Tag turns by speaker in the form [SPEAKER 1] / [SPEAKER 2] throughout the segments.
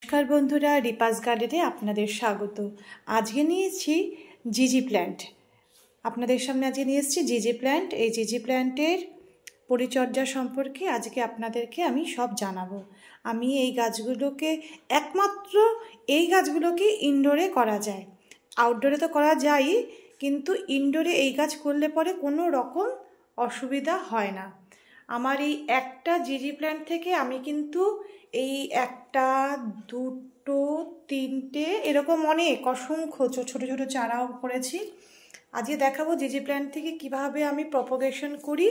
[SPEAKER 1] নমস্কার বন্ধুরা, রিপাস গার্ডেনে আপনাদের স্বাগত। আজকে নিয়েছি জিজি প্ল্যান্ট। আপনাদের সামনে আজকে নিয়ে এসেছি জিজি প্ল্যান্ট। এই জিজি প্ল্যান্টের পরিচর্যা সম্পর্কে আজকে আপনাদেরকে আমি সব জানাবো। আমি এই গাছগুলোকে এই গাছগুলোকে ইনডোরে করা যায়, আউটডোরে তো করা যায়ই, কিন্তু ইনডোরে এই গাছ করলে পরে কোনো রকম অসুবিধা হয় না। আমার এই একটা জিজি প্ল্যান্ট থেকে আমি কিন্তু এই একটা, দুটো, তিনটে এরকম অনেক অসংখ্য ছোট ছোট চারাও করেছি। আজকে দেখাবো জিজি প্ল্যান্ট থেকে কিভাবে আমি প্রপোগেশন করি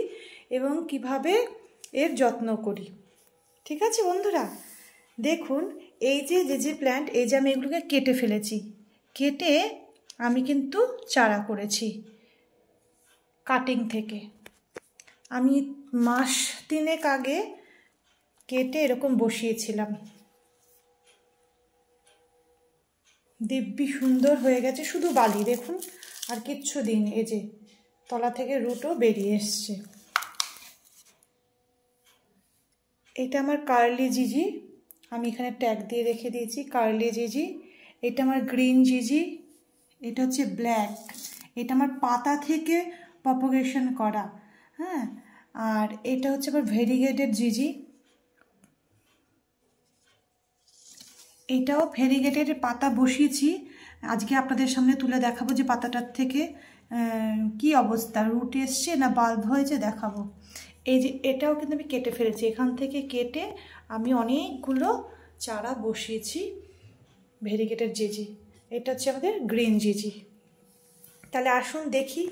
[SPEAKER 1] এবং কিভাবে এর যত্ন করি। ঠিক আছে বন্ধুরা, দেখুন এই যে জিজি প্ল্যান্ট, এই যে আমি এগুলোকে কেটে ফেলেছি, কেটে আমি কিন্তু চারা করেছি কাটিং থেকে। আমি মাস 3 আগে কেটে এরকম বসিয়েছিলাম। দিব্যি সুন্দর হয়ে গেছে, শুধু বালি দেখুন আর কিচ্ছু দিন। এই যে তলা থেকে রুটও বেরিয়ে এসছে। এটা আমার কার্লি জিজি, আমি এখানে ট্যাগ দিয়ে রেখে দিয়েছি কার্লি জিজি। এটা আমার গ্রিন জিজি, এটা হচ্ছে ব্ল্যাক। এটা আমার পাতা থেকে প্রপোগেশন করা, হ্যাঁ। আর এটা হচ্ছে আবার ভেরিগেটেড জিজি, এটাও ভেরিগেটেড পাতা বসিয়েছি। আজকে আপনাদের সামনে তুলে দেখাবো যে পাতাটার থেকে কি অবস্থা, রুট এসছে না বাল্ব হয়েছে দেখাবো। এই যে এটাও কিন্তু আমি কেটে ফেলেছি, এখান থেকে কেটে আমি অনেকগুলো চারা বসিয়েছি ভেরিগেটেড জিজি। এটা হচ্ছে আমাদের গ্রিন জিজি। তাহলে আসুন দেখি,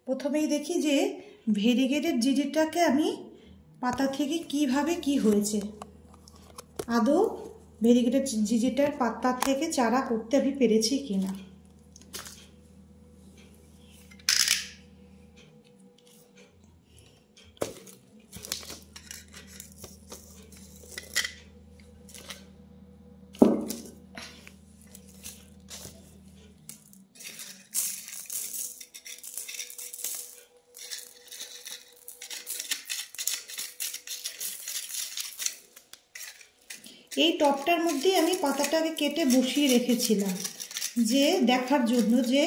[SPEAKER 1] প্রথমেই দেখি যে ভেরিগেটেড জিজিটাকে আমি পাতা থেকে কিভাবে কি হয়েছে। আদৌ ভেরিগেটেড জিজিটার পাতা থেকে চারা করতে আমি পেরেছি কিনা। এই টবটার মধ্যেই আমি পাতাটাকে কেটে বসিয়ে রেখেছিলাম, যে দেখার জন্য যে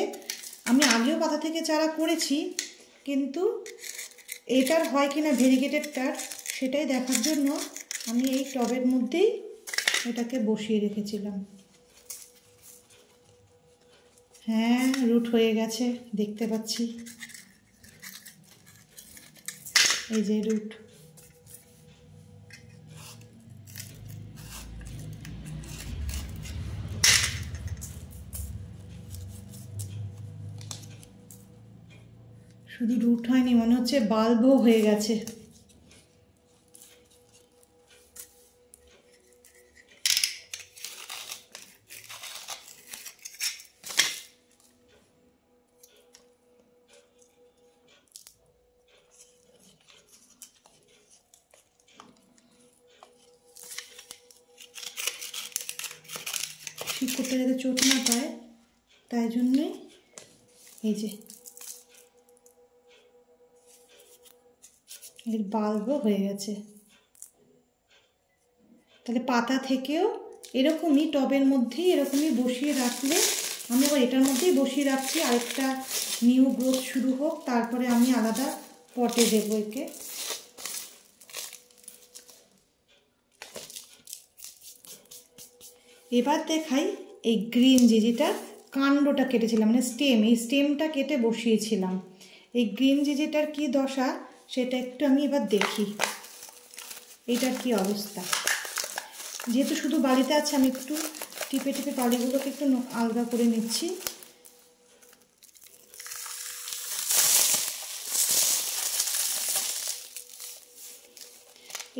[SPEAKER 1] আমি আগেও পাতা থেকে চারা করেছি, কিন্তু এটার হয় কিনা ভেরিগেটেডটার সেটাই দেখার জন্য আমি এই টবের মধ্যেই এটাকে বসিয়ে রেখেছিলাম। হ্যাঁ, রুট হয়ে গেছে, দেখতে পাচ্ছি এই যে রুট। শুধু রুট হয়নি, মনে হচ্ছে বাল্বও হয়ে গেছে। শিকড়টা যাতে চোট না পায় তাই জন্যে এই যে এর বাল্বও হয়ে গেছে। তাহলে পাতা থেকেও এরকমই টবের মধ্যেই এরকমই বসিয়ে রাখলে, আমি আবার এটার মধ্যেই বসিয়ে রাখছি আরেকটা নিউ গ্রোথ শুরু হোক, তারপরে আমি আলাদা পটে দেবো একে। এবার দেখাই এই গ্রিন জিজিটার কাণ্ডটা কেটেছিলাম, মানে স্টেম, এই স্টেমটা কেটে বসিয়েছিলাম। এই গ্রিন জিজিটার কি দশা সেটা একটু আমি এবার দেখি, এটার কি অবস্থা। যেহেতু শুধু বাড়িতে আছে, আমি একটু টিপে টিপে বালিগুলোকে একটু আলগা করে নিচ্ছি।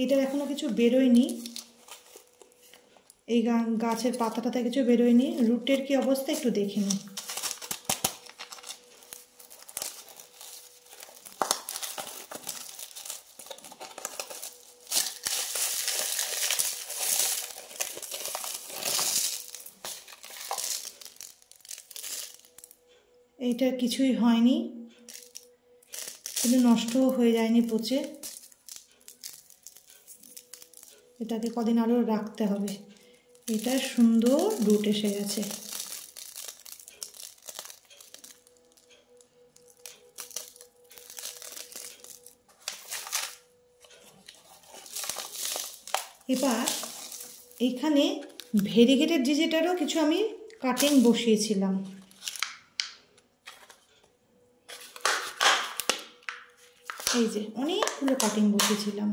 [SPEAKER 1] এটার এখনো কিছু বেরোয়নি, এই গাছের পাতাটাতে কিছু বেরোয়নি। রুটের কি অবস্থা একটু দেখে নিই। এইটার কিছুই হয়নি, কিন্তু নষ্টও হয়ে যায়নি পচে। এটাকে কদিন আরও রাখতে হবে। এটা সুন্দর রুট এসে গেছে। এবার এখানে ভেরিগেটেড জিজিটারও কিছু আমি কাটিং বসিয়েছিলাম। এই যে অনেকগুলো কাটিং বসিয়েছিলাম,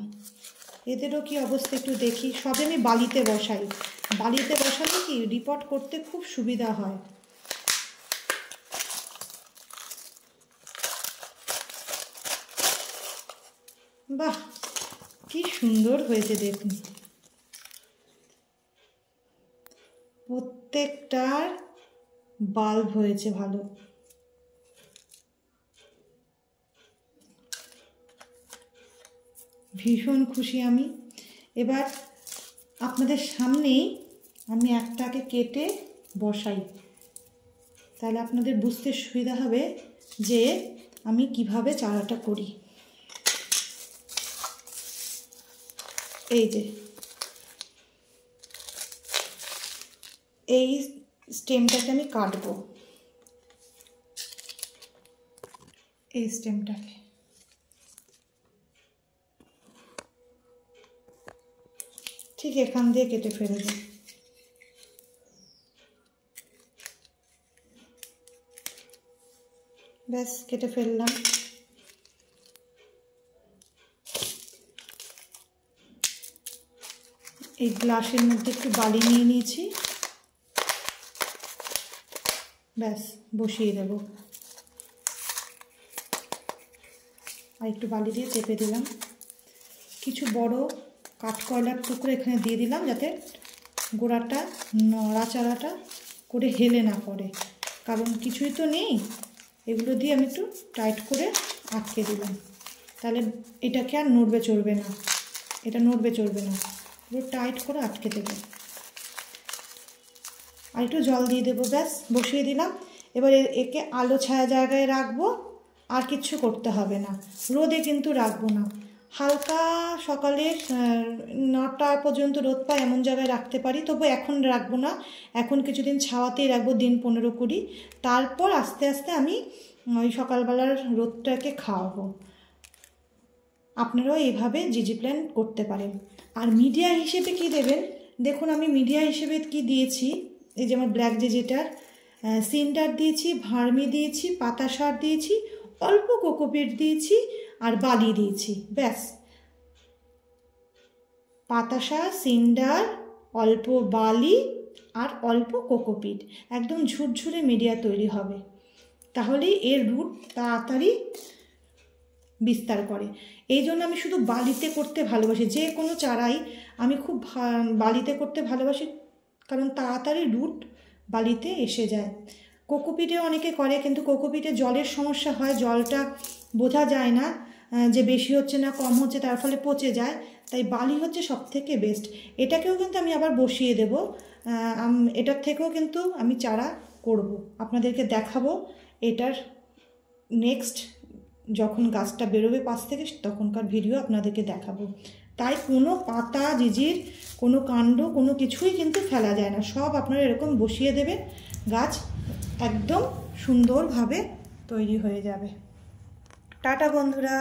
[SPEAKER 1] এদেরও কি অবস্থা একটু দেখি। সবে আমি বালিতে বসাই, বালিতে বসালে কি রিপোর্ট করতে খুব সুবিধা হয়। বাহ, কি সুন্দর হয়েছে দেখুন। প্রত্যেকটার বাল্ব হয়েছে ভালো। ভীষণ খুশি আমি। এবার আপনাদের সামনেই আমি একটাকে কেটে বসাই, তাহলে আপনাদের বুঝতে সুবিধা হবে যে আমি কিভাবে চারাটা করি। এই যে এই স্টেমটাকে আমি কাটবো, এই স্টেমটাকে। ঠিক এখান দিয়ে কেটে ফেলে দেব। ব্যাস কেটে ফেললাম। এই গ্লাসের মধ্যে একটু বালি নিয়ে নিয়েছি, ব্যাস বসিয়ে দেব। আর একটু বালি দিয়ে চেপে দিলাম। কিছু বড় কাঠকয়লার টুকরো এখানে দিয়ে দিলাম, যাতে গোড়াটা নড়াচড়াটা করে হেলে না পড়ে, কারণ কিছুই তো নেই। এগুলো দিয়ে আমি একটু টাইট করে আটকে দিলাম, তাহলে এটাকে আর নড়বে চড়বে না, এটা নড়বে চড়বে না, পুরো টাইট করে আটকে দেবো। আর একটু জল দিয়ে দেবো, ব্যাস বসিয়ে দিলাম। এবার একে আলো ছায়া জায়গায় রাখবো, আর কিচ্ছু করতে হবে না। রোদে কিন্তু রাখবো না, হালকা সকালে 9টা পর্যন্ত রোদ পায় এমন জায়গায় রাখতে পারি, তবু এখন রাখবো না, এখন কিছুদিন ছাওয়াতেই রাখবো, দিন 15-20। তারপর আস্তে আস্তে আমি ওই সকালবেলার রোদটাকে খাওয়াবো। আপনারাও এইভাবে জিজি প্ল্যান্ট করতে পারেন। আর মিডিয়া হিসেবে কি দেবেন দেখুন, আমি মিডিয়া হিসেবে কি দিয়েছি, এই যে আমার ব্ল্যাক জিজিটার সিন্ডার দিয়েছি, ভার্মি দিয়েছি, পাতা সার দিয়েছি, অল্প কোকোপিট দিয়েছি আর বালি দিয়েছি, ব্যাস। পাতা সার, সিন্ডার, অল্প বালি আর অল্প কোকোপিট, একদম ঝুরঝুরে মিডিয়া তৈরি হবে। তাহলেই এর রুট তাড়াতাড়ি বিস্তার করে। এই জন্য আমি শুধু বালিতে করতে ভালোবাসি, যে কোনো চারাই আমি খুব বালিতে করতে ভালোবাসি, কারণ তাড়াতাড়ি রুট বালিতে এসে যায়। কোকোপিটে অনেকে করে, কিন্তু কোকোপিটে জলের সমস্যা হয়, জলটা বোঝা যায় না যে বেশি হচ্ছে না কম হচ্ছে, তার ফলে পচে যায়। তাই বালি হচ্ছে সবথেকে বেস্ট। এটাকেও কিন্তু আমি আবার বসিয়ে দেব, এটার থেকেও কিন্তু আমি চারা করব, আপনাদেরকে দেখাবো। এটার নেক্সট যখন গাছটা বেরোবে পাশ থেকে, তখনকার ভিডিও আপনাদেরকে দেখাবো। তাই কোনো পাতা জিজির কোনো কাণ্ড কোনো কিছুই কিন্তু ফেলা যায় না, সব আপনারা এরকম বসিয়ে দেবেন, গাছ একদম সুন্দরভাবে তৈরি হয়ে যাবে। টাটা বন্ধুরা।